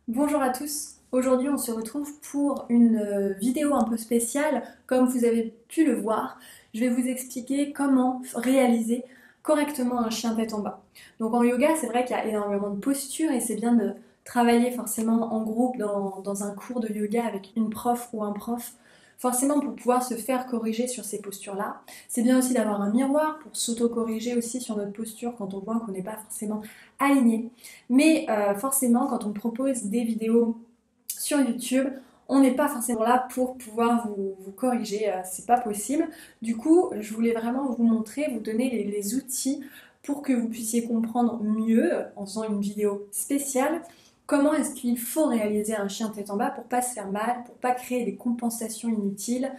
Bonjour à tous, aujourd'hui on se retrouve pour une vidéo un peu spéciale. Comme vous avez pu le voir, je vais vous expliquer comment réaliser correctement un chien tête en bas. Donc en yoga, c'est vrai qu'il y a énormément de postures et c'est bien de travailler forcément en groupe dans un cours de yoga avec une prof ou un prof, forcément pour pouvoir se faire corriger sur ces postures-là. C'est bien aussi d'avoir un miroir pour s'auto-corriger aussi sur notre posture quand on voit qu'on n'est pas forcément aligné. Mais forcément, quand on propose des vidéos sur YouTube, on n'est pas forcément là pour pouvoir vous corriger, c'est pas possible. Du coup, je voulais vraiment vous montrer, vous donner les outils pour que vous puissiez comprendre mieux, en faisant une vidéo spéciale, comment est-ce qu'il faut réaliser un chien tête en bas pour pas se faire mal, pour pas créer des compensations inutiles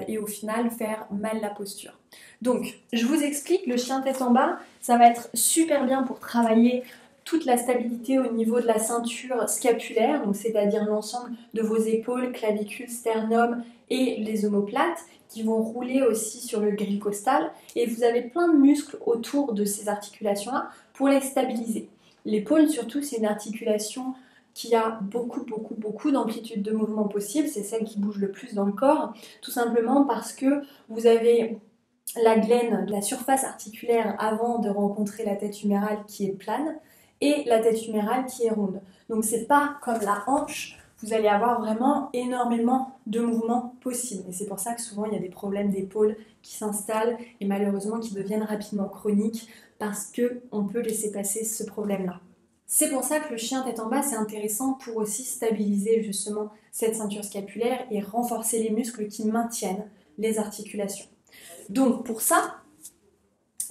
et au final faire mal la posture. Donc, je vous explique, le chien tête en bas, ça va être super bien pour travailler toute la stabilité au niveau de la ceinture scapulaire, donc c'est-à-dire l'ensemble de vos épaules, clavicules, sternum et les omoplates qui vont rouler aussi sur le grille costal, et vous avez plein de muscles autour de ces articulations-là pour les stabiliser. L'épaule surtout, c'est une articulation qui a beaucoup d'amplitude de mouvement possible, c'est celle qui bouge le plus dans le corps, tout simplement parce que vous avez la glaine de la surface articulaire avant de rencontrer la tête humérale qui est plane et la tête humérale qui est ronde. Donc c'est pas comme la hanche, vous allez avoir vraiment énormément de mouvements possibles. Et c'est pour ça que souvent il y a des problèmes d'épaule qui s'installent et malheureusement qui deviennent rapidement chroniques parce qu'on peut laisser passer ce problème-là. C'est pour ça que le chien tête en bas, c'est intéressant pour aussi stabiliser justement cette ceinture scapulaire et renforcer les muscles qui maintiennent les articulations. Donc pour ça,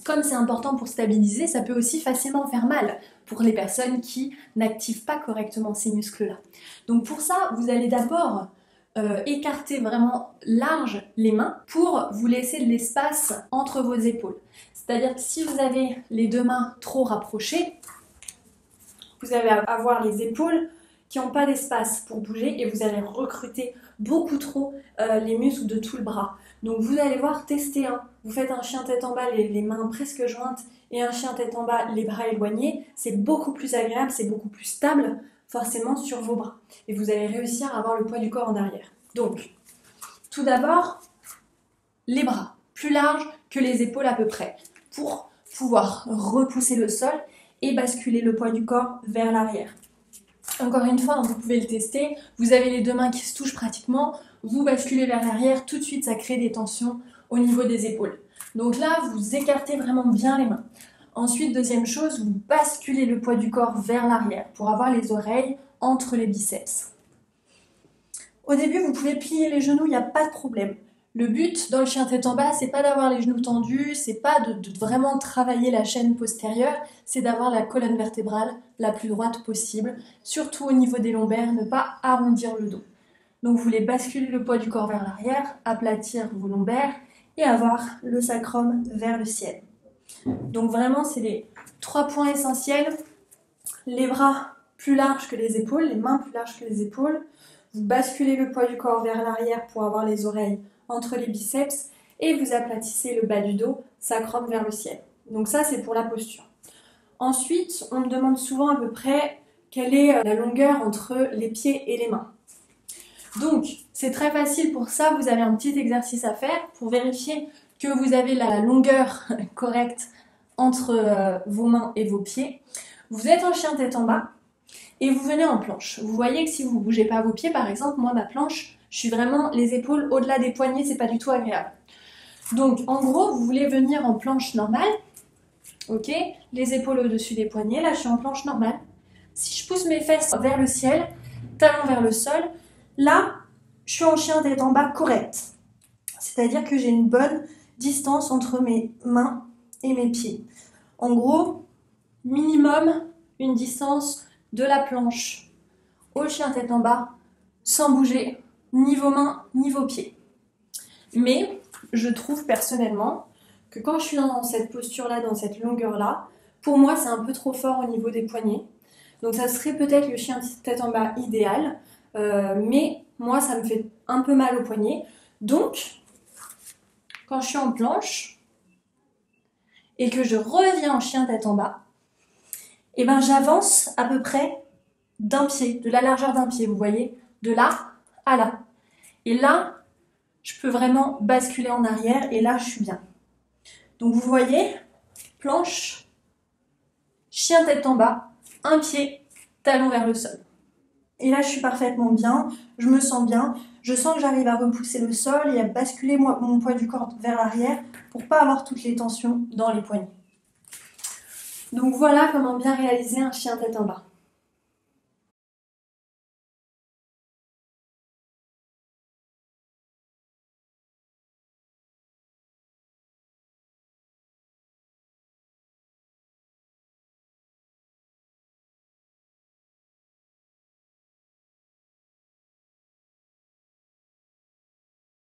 comme c'est important pour stabiliser, ça peut aussi facilement faire mal pour les personnes qui n'activent pas correctement ces muscles-là. Donc pour ça, vous allez d'abord écarter vraiment large les mains pour vous laisser de l'espace entre vos épaules. C'est-à-dire que si vous avez les deux mains trop rapprochées, vous allez avoir les épaules qui n'ont pas d'espace pour bouger et vous allez recruter beaucoup trop les muscles de tout le bras. Donc vous allez voir, tester un. Vous faites un chien tête en bas, les mains presque jointes, et un chien tête en bas, les bras éloignés. C'est beaucoup plus agréable, c'est beaucoup plus stable forcément sur vos bras. Et vous allez réussir à avoir le poids du corps en arrière. Donc, tout d'abord, les bras plus larges que les épaules à peu près, pour pouvoir repousser le sol et basculer le poids du corps vers l'arrière. Encore une fois, vous pouvez le tester, vous avez les deux mains qui se touchent pratiquement, vous basculez vers l'arrière, tout de suite ça crée des tensions au niveau des épaules. Donc là, vous écartez vraiment bien les mains. Ensuite, deuxième chose, vous basculez le poids du corps vers l'arrière pour avoir les oreilles entre les biceps. Au début, vous pouvez plier les genoux, il n'y a pas de problème. Le but dans le chien tête en bas, c'est pas d'avoir les genoux tendus, c'est pas de vraiment travailler la chaîne postérieure, c'est d'avoir la colonne vertébrale la plus droite possible, surtout au niveau des lombaires, ne pas arrondir le dos. Donc vous voulez basculer le poids du corps vers l'arrière, aplatir vos lombaires et avoir le sacrum vers le ciel. Donc vraiment, c'est les 3 points essentiels. Les bras plus larges que les épaules, les mains plus larges que les épaules. Vous basculez le poids du corps vers l'arrière pour avoir les oreilles entre les biceps et vous aplatissez le bas du dos, sacrum vers le ciel. Donc ça, c'est pour la posture. Ensuite, on me demande souvent à peu près quelle est la longueur entre les pieds et les mains. Donc, c'est très facile pour ça, vous avez un petit exercice à faire pour vérifier que vous avez la longueur correcte entre vos mains et vos pieds. Vous êtes en chien tête en bas et vous venez en planche. Vous voyez que si vous ne bougez pas vos pieds, par exemple, moi, ma planche, je suis vraiment les épaules au-delà des poignets, c'est pas du tout agréable. Donc, en gros, vous voulez venir en planche normale, ok, les épaules au-dessus des poignets, là, je suis en planche normale. Si je pousse mes fesses vers le ciel, talons vers le sol, là, je suis en chien tête en bas correct. C'est-à-dire que j'ai une bonne distance entre mes mains et mes pieds. En gros, minimum une distance de la planche au chien tête en bas, sans bouger ni vos mains ni vos pieds. Mais je trouve personnellement que quand je suis dans cette posture-là, dans cette longueur-là, pour moi c'est un peu trop fort au niveau des poignets. Donc ça serait peut-être le chien tête en bas idéal, mais moi ça me fait un peu mal au poignet. Donc, quand je suis en planche et que je reviens en chien tête en bas, et ben j'avance à peu près d'un pied, de la largeur d'un pied, vous voyez, de là à là. Et là, je peux vraiment basculer en arrière et là, je suis bien. Donc vous voyez, planche, chien tête en bas, un pied, talon vers le sol. Et là, je suis parfaitement bien, je me sens bien, je sens que j'arrive à repousser le sol et à basculer mon poids du corps vers l'arrière pour ne pas avoir toutes les tensions dans les poignets. Donc voilà comment bien réaliser un chien tête en bas.